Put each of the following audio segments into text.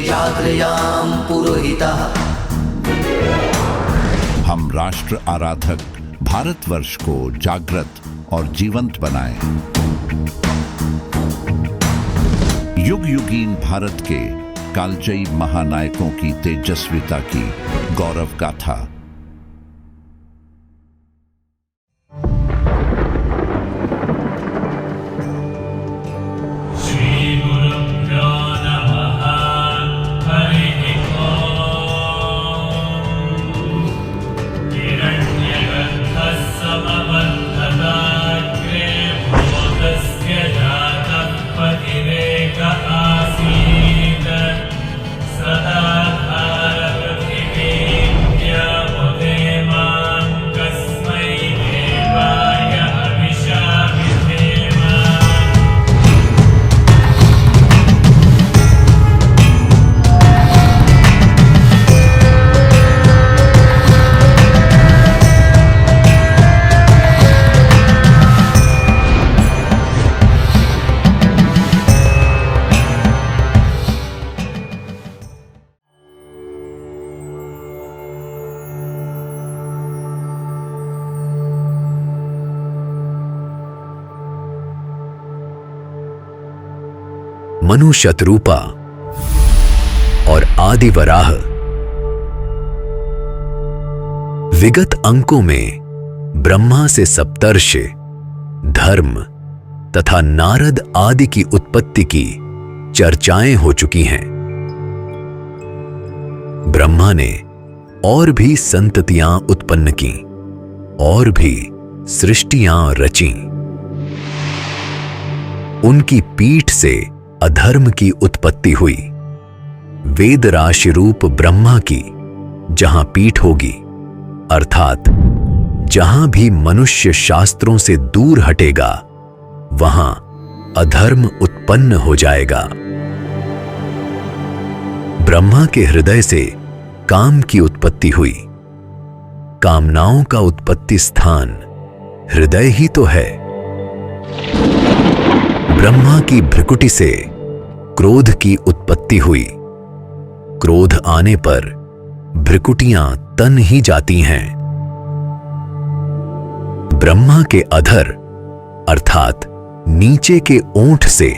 जाग्रयां पुरोहितः। हम राष्ट्र आराधक भारतवर्ष को जागृत और जीवंत बनाएं। युग युगीन भारत के कालजयी महानायकों की तेजस्विता की गौरव गाथा। मनु शतरूपा और आदि वराह। विगत अंकों में ब्रह्मा से सप्तर्षि, धर्म तथा नारद आदि की उत्पत्ति की चर्चाएं हो चुकी हैं। ब्रह्मा ने और भी संततियां उत्पन्न की और भी सृष्टियां रची। उनकी पीठ से अधर्म की उत्पत्ति हुई। वेद राशि रूप ब्रह्मा की जहां पीठ होगी, अर्थात जहां भी मनुष्य शास्त्रों से दूर हटेगा, वहां अधर्म उत्पन्न हो जाएगा। ब्रह्मा के हृदय से काम की उत्पत्ति हुई। कामनाओं का उत्पत्ति स्थान हृदय ही तो है। ब्रह्मा की भ्रिकुटी से क्रोध की उत्पत्ति हुई। क्रोध आने पर भ्रिकुटियां तन ही जाती हैं। ब्रह्मा के अधर अर्थात नीचे के ओंठ से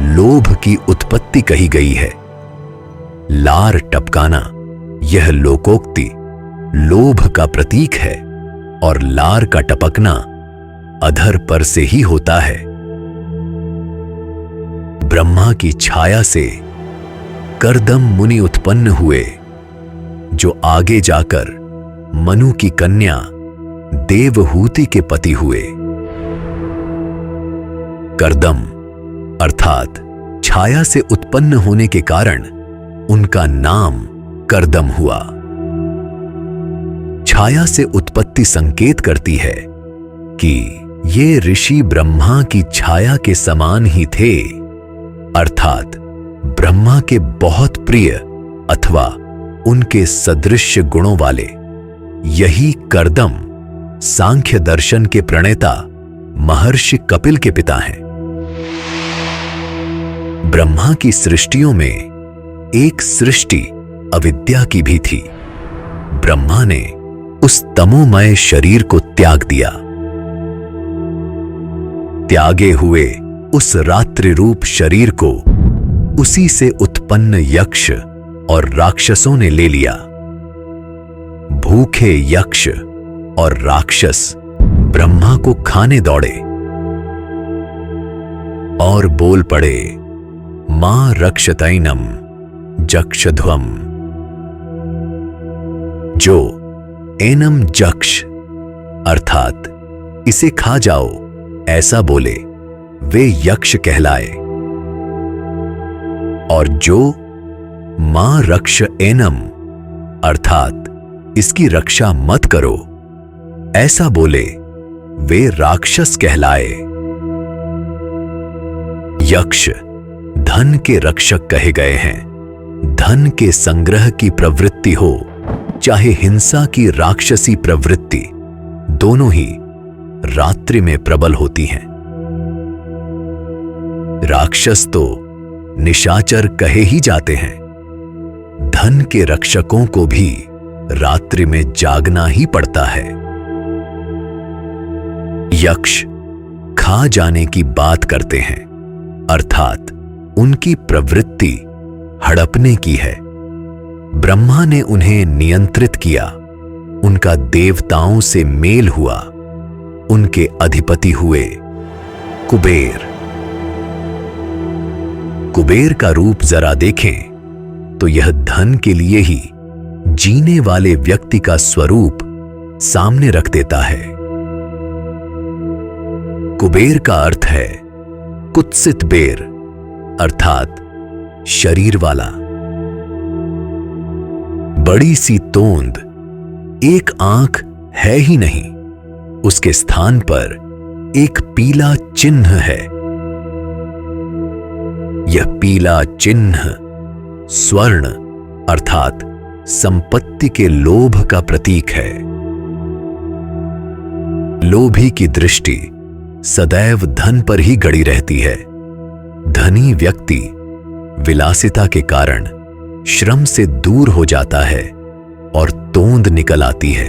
लोभ की उत्पत्ति कही गई है। लार टपकाना यह लोकोक्ति लोभ का प्रतीक है और लार का टपकना अधर पर से ही होता है। ब्रह्मा की छाया से कर्दम मुनि उत्पन्न हुए, जो आगे जाकर मनु की कन्या देवहूति के पति हुए। कर्दम अर्थात छाया से उत्पन्न होने के कारण उनका नाम कर्दम हुआ। छाया से उत्पत्ति संकेत करती है कि ये ऋषि ब्रह्मा की छाया के समान ही थे, अर्थात ब्रह्मा के बहुत प्रिय अथवा उनके सदृश गुणों वाले। यही कर्दम सांख्य दर्शन के प्रणेता महर्षि कपिल के पिता हैं। ब्रह्मा की सृष्टियों में एक सृष्टि अविद्या की भी थी। ब्रह्मा ने उस तमोमय शरीर को त्याग दिया। त्यागे हुए उस रात्रि रूप शरीर को उसी से उत्पन्न यक्ष और राक्षसों ने ले लिया। भूखे यक्ष और राक्षस ब्रह्मा को खाने दौड़े और बोल पड़े, मां रक्षतैनम जक्षध्वम। जो एनम जक्ष अर्थात इसे खा जाओ ऐसा बोले, वे यक्ष कहलाए। और जो मां रक्ष एनम अर्थात इसकी रक्षा मत करो ऐसा बोले, वे राक्षस कहलाए। यक्ष धन के रक्षक कहे गए हैं। धन के संग्रह की प्रवृत्ति हो चाहे हिंसा की राक्षसी प्रवृत्ति, दोनों ही रात्रि में प्रबल होती हैं। राक्षस तो निशाचर कहे ही जाते हैं। धन के रक्षकों को भी रात्रि में जागना ही पड़ता है। यक्ष खा जाने की बात करते हैं, अर्थात उनकी प्रवृत्ति हड़पने की है। ब्रह्मा ने उन्हें नियंत्रित किया, उनका देवताओं से मेल हुआ, उनके अधिपति हुए कुबेर। कुबेर का रूप जरा देखें तो यह धन के लिए ही जीने वाले व्यक्ति का स्वरूप सामने रख देता है। कुबेर का अर्थ है कुत्सित बेर, अर्थात शरीर वाला। बड़ी सी तोंद, एक आंख है ही नहीं, उसके स्थान पर एक पीला चिन्ह है। यह पीला चिन्ह स्वर्ण अर्थात संपत्ति के लोभ का प्रतीक है। लोभी की दृष्टि सदैव धन पर ही गड़ी रहती है। धनी व्यक्ति विलासिता के कारण श्रम से दूर हो जाता है और तोंद निकल आती है।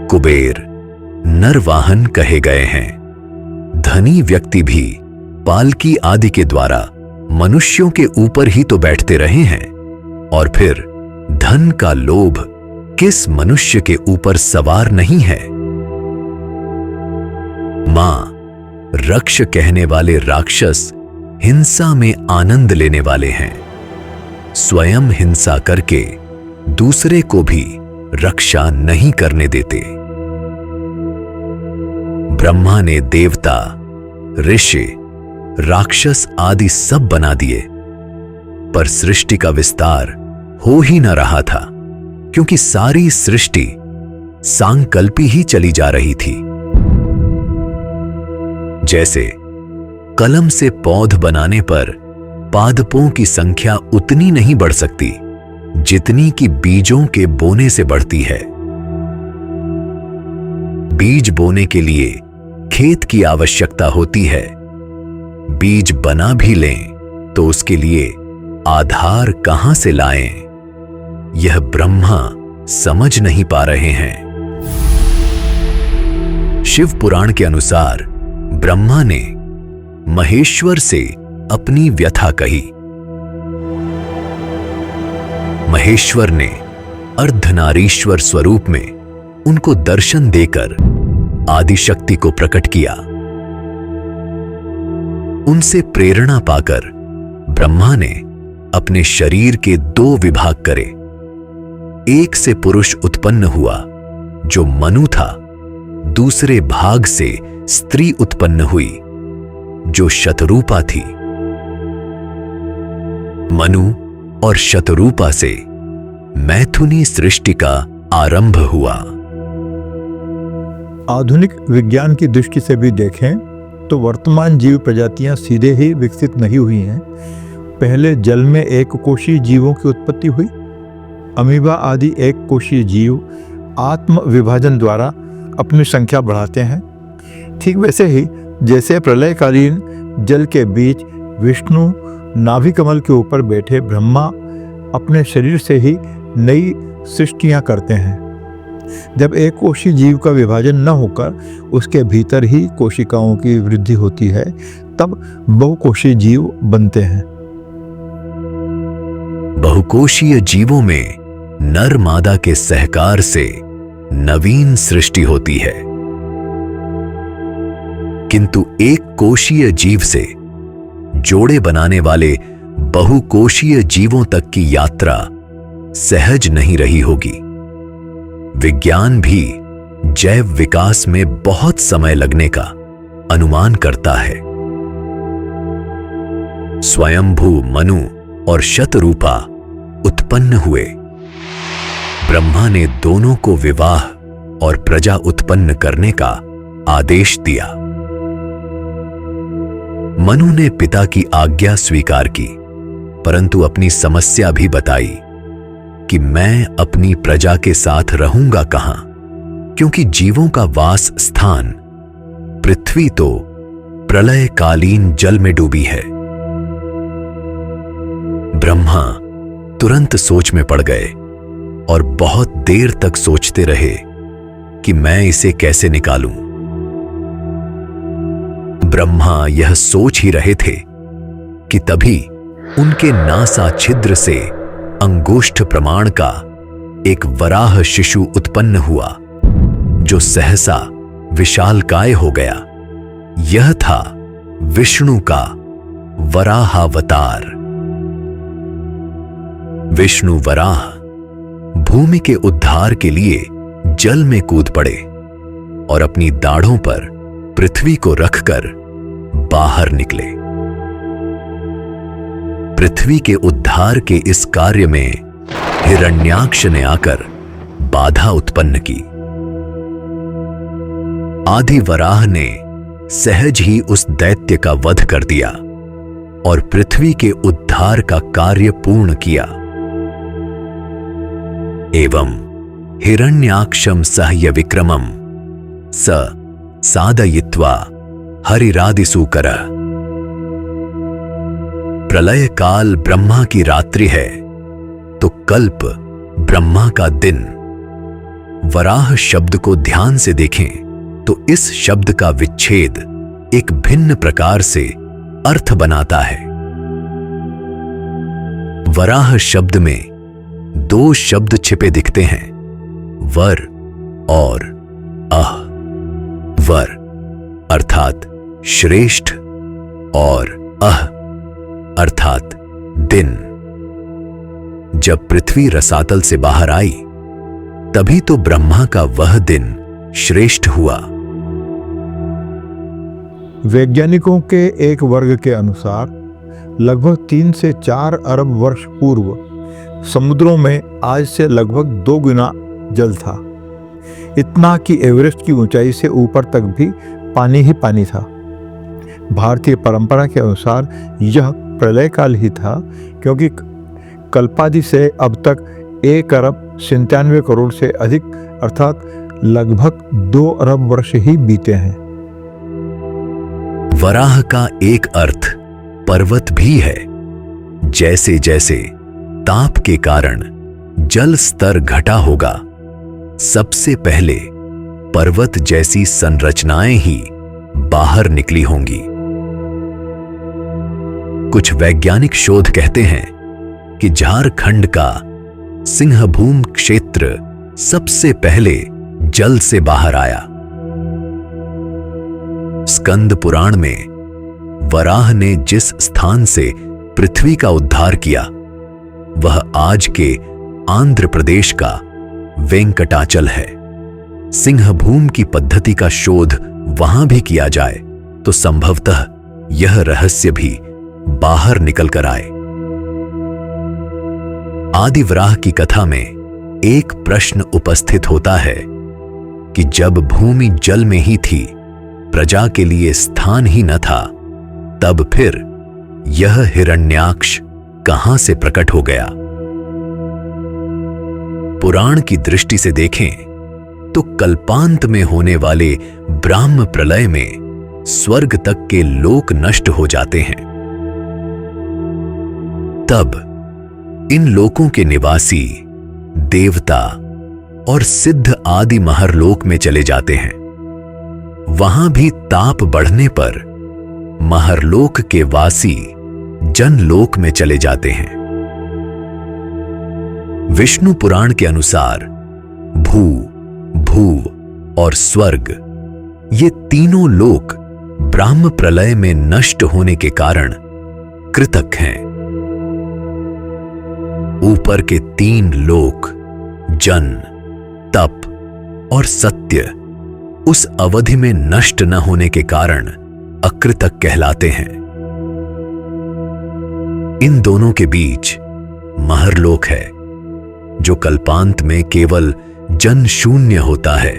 कुबेर नरवाहन कहे गए हैं। धनी व्यक्ति भी पालकी आदि के द्वारा मनुष्यों के ऊपर ही तो बैठते रहे हैं, और फिर धन का लोभ किस मनुष्य के ऊपर सवार नहीं है। मां, रक्ष कहने वाले राक्षस हिंसा में आनंद लेने वाले हैं। स्वयं हिंसा करके दूसरे को भी रक्षा नहीं करने देते। ब्रह्मा ने देवता, ऋषि, राक्षस आदि सब बना दिए, पर सृष्टि का विस्तार हो ही न रहा था, क्योंकि सारी सृष्टि सांकल्पी ही चली जा रही थी। जैसे कलम से पौध बनाने पर पादपों की संख्या उतनी नहीं बढ़ सकती जितनी कि बीजों के बोने से बढ़ती है। बीज बोने के लिए खेत की आवश्यकता होती है। बीज बना भी लें तो उसके लिए आधार कहां से लाएं, यह ब्रह्मा समझ नहीं पा रहे हैं। शिव पुराण के अनुसार ब्रह्मा ने महेश्वर से अपनी व्यथा कही। महेश्वर ने अर्धनारीश्वर स्वरूप में उनको दर्शन देकर आदिशक्ति को प्रकट किया। उनसे प्रेरणा पाकर ब्रह्मा ने अपने शरीर के 2 विभाग करे। एक से पुरुष उत्पन्न हुआ जो मनु था, दूसरे भाग से स्त्री उत्पन्न हुई जो शतरूपा थी। मनु और शतरूपा से मैथुनी सृष्टि का आरंभ हुआ। आधुनिक विज्ञान की दृष्टि से भी देखें तो वर्तमान जीव प्रजातियां सीधे ही विकसित नहीं हुई हैं। पहले जल में एक कोशीय जीवों की उत्पत्ति हुई। अमीबा आदि एक कोशीय जीव आत्म विभाजन द्वारा अपनी संख्या बढ़ाते हैं। ठीक वैसे ही जैसे प्रलयकालीन जल के बीच विष्णु नाभि कमल के ऊपर बैठे ब्रह्मा अपने शरीर से ही नई सृष्टियां करते हैं। जब एक कोशीय जीव का विभाजन न होकर उसके भीतर ही कोशिकाओं की वृद्धि होती है, तब बहुकोशीय जीव बनते हैं। बहुकोशीय जीवों में नर मादा के सहकार से नवीन सृष्टि होती है, किंतु एक कोशीय जीव से जोड़े बनाने वाले बहुकोशीय जीवों तक की यात्रा सहज नहीं रही होगी। विज्ञान भी जैव विकास में बहुत समय लगने का अनुमान करता है। स्वयंभू मनु और शतरूपा उत्पन्न हुए। ब्रह्मा ने दोनों को विवाह और प्रजा उत्पन्न करने का आदेश दिया। मनु ने पिता की आज्ञा स्वीकार की, परंतु अपनी समस्या भी बताई कि मैं अपनी प्रजा के साथ रहूंगा कहां, क्योंकि जीवों का वास स्थान पृथ्वी तो प्रलयकालीन जल में डूबी है। ब्रह्मा तुरंत सोच में पड़ गए और बहुत देर तक सोचते रहे कि मैं इसे कैसे निकालूं। ब्रह्मा यह सोच ही रहे थे कि तभी उनके नासा छिद्र से अंगुष्ठ प्रमाण का एक वराह शिशु उत्पन्न हुआ, जो सहसा विशालकाय हो गया। यह था विष्णु का वराहावतार। विष्णु वराह भूमि के उद्धार के लिए जल में कूद पड़े और अपनी दाढ़ों पर पृथ्वी को रखकर बाहर निकले। पृथ्वी के उद्धार के इस कार्य में हिरण्याक्ष ने आकर बाधा उत्पन्न की। आदि वराह ने सहज ही उस दैत्य का वध कर दिया और पृथ्वी के उद्धार का कार्य पूर्ण किया। एवं हिरण्याक्षम सह्य विक्रमम स सादयित्वा हरिरादिसूकर। प्रलय काल ब्रह्मा की रात्रि है तो कल्प ब्रह्मा का दिन। वराह शब्द को ध्यान से देखें तो इस शब्द का विच्छेद एक भिन्न प्रकार से अर्थ बनाता है। वराह शब्द में दो शब्द छिपे दिखते हैं, वर और अह। वर अर्थात श्रेष्ठ और अह अर्थात दिन। जब पृथ्वी रसातल से बाहर आई तभी तो ब्रह्मा का वह दिन श्रेष्ठ हुआ। वैज्ञानिकों के एक वर्ग के अनुसार लगभग 3 से 4 अरब वर्ष पूर्व समुद्रों में आज से लगभग 2 गुना जल था। इतना कि एवरेस्ट की ऊंचाई से ऊपर तक भी पानी ही पानी था। भारतीय परंपरा के अनुसार यह प्रलय काल ही था, क्योंकि कल्पादि से अब तक 1 अरब 97 करोड़ से अधिक अर्थात लगभग 2 अरब वर्ष ही बीते हैं। वराह का एक अर्थ पर्वत भी है। जैसे जैसे ताप के कारण जल स्तर घटा होगा, सबसे पहले पर्वत जैसी संरचनाएं ही बाहर निकली होंगी। कुछ वैज्ञानिक शोध कहते हैं कि झारखंड का सिंहभूम क्षेत्र सबसे पहले जल से बाहर आया। स्कंद पुराण में वराह ने जिस स्थान से पृथ्वी का उद्धार किया वह आज के आंध्र प्रदेश का वेंकटाचल है। सिंहभूम की पद्धति का शोध वहां भी किया जाए तो संभवतः यह रहस्य भी बाहर निकल कर आए। आदि वराह की कथा में एक प्रश्न उपस्थित होता है कि जब भूमि जल में ही थी, प्रजा के लिए स्थान ही न था, तब फिर यह हिरण्याक्ष कहां से प्रकट हो गया। पुराण की दृष्टि से देखें तो कल्पांत में होने वाले ब्रह्म प्रलय में स्वर्ग तक के लोक नष्ट हो जाते हैं। तब इन लोकों के निवासी देवता और सिद्ध आदि महरलोक में चले जाते हैं। वहां भी ताप बढ़ने पर महरलोक के वासी जनलोक में चले जाते हैं। विष्णु पुराण के अनुसार भू, भूव और स्वर्ग ये तीनों लोक ब्रह्म प्रलय में नष्ट होने के कारण कृतक हैं। ऊपर के 3 लोक जन, तप और सत्य उस अवधि में नष्ट न होने के कारण अकृतक कहलाते हैं। इन दोनों के बीच महरलोक है जो कल्पांत में केवल जन शून्य होता है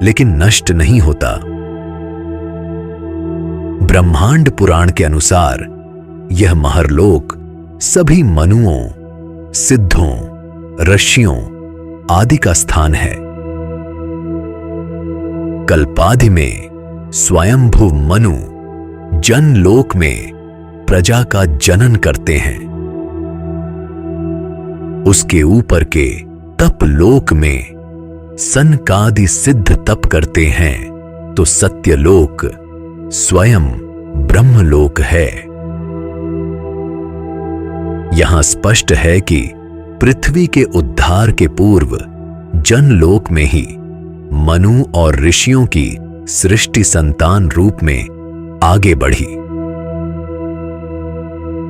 लेकिन नष्ट नहीं होता। ब्रह्मांड पुराण के अनुसार यह महरलोक सभी मनुओं, सिद्धों, ऋषियों आदि का स्थान है। कल्पादि में स्वयंभू मनु जनलोक में प्रजा का जनन करते हैं। उसके ऊपर के तप लोक में सनकादि सिद्ध तप करते हैं तो सत्यलोक स्वयं ब्रह्मलोक है। यहां स्पष्ट है कि पृथ्वी के उद्धार के पूर्व जनलोक में ही मनु और ऋषियों की सृष्टि संतान रूप में आगे बढ़ी।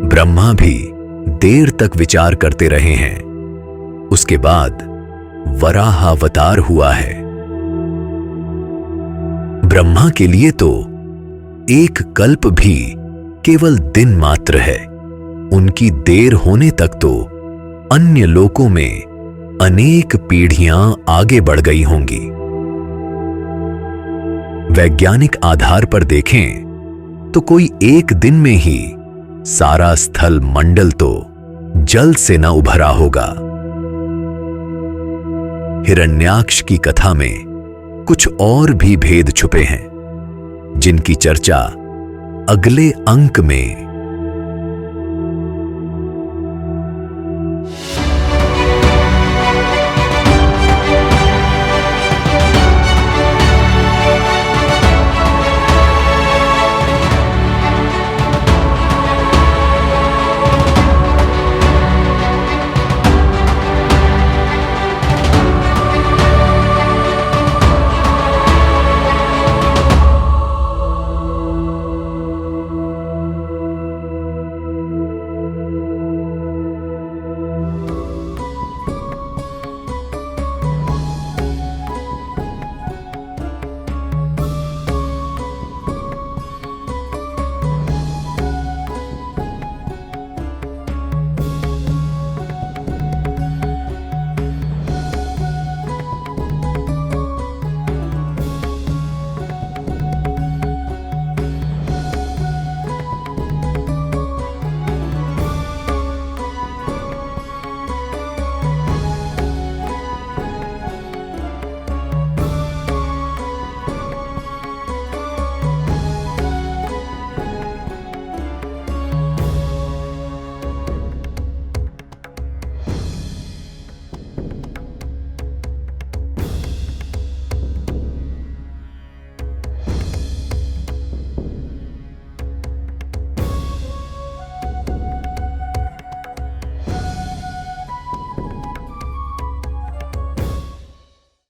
ब्रह्मा भी देर तक विचार करते रहे हैं। उसके बाद वराहावतार हुआ है। ब्रह्मा के लिए तो एक कल्प भी केवल दिन मात्र है। उनकी देर होने तक तो अन्य लोकों में अनेक पीढ़ियां आगे बढ़ गई होंगी। वैज्ञानिक आधार पर देखें तो कोई एक दिन में ही सारा स्थल मंडल तो जल से न उभरा होगा। हिरण्याक्ष की कथा में कुछ और भी भेद छुपे हैं जिनकी चर्चा अगले अंक में